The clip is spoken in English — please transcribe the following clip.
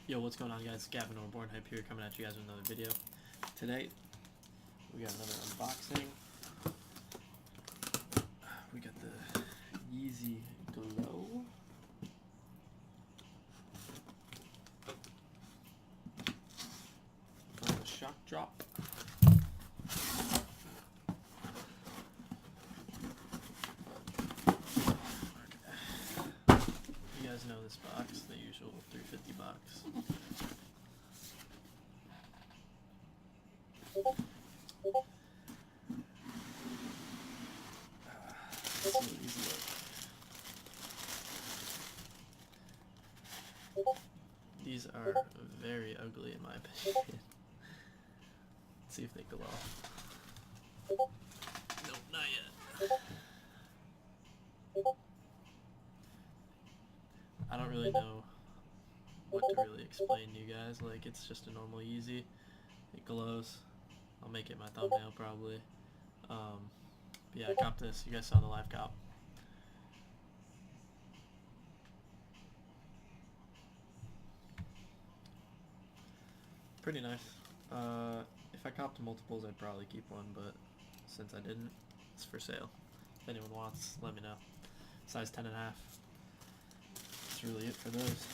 Yo, what's going on, guys? Gavin or Born Hype here, coming at you guys with another video. Today, we got another unboxing. We got the YEEZY Glow. The Shock Drop. You guys know this box, the usual 350 box. Let's see what these look. These are very ugly in my opinion. Let's see if they glow. Nope, not yet. I don't really know what to really explain to you guys. Like, it's just a normal YEEZY. It glows. I'll make it my thumbnail probably. But yeah, I copped this. You guys saw the live cop. Pretty nice. If I copped multiples, I'd probably keep one, but since I didn't, it's for sale. If anyone wants, let me know. Size 10.5. That's really it for those.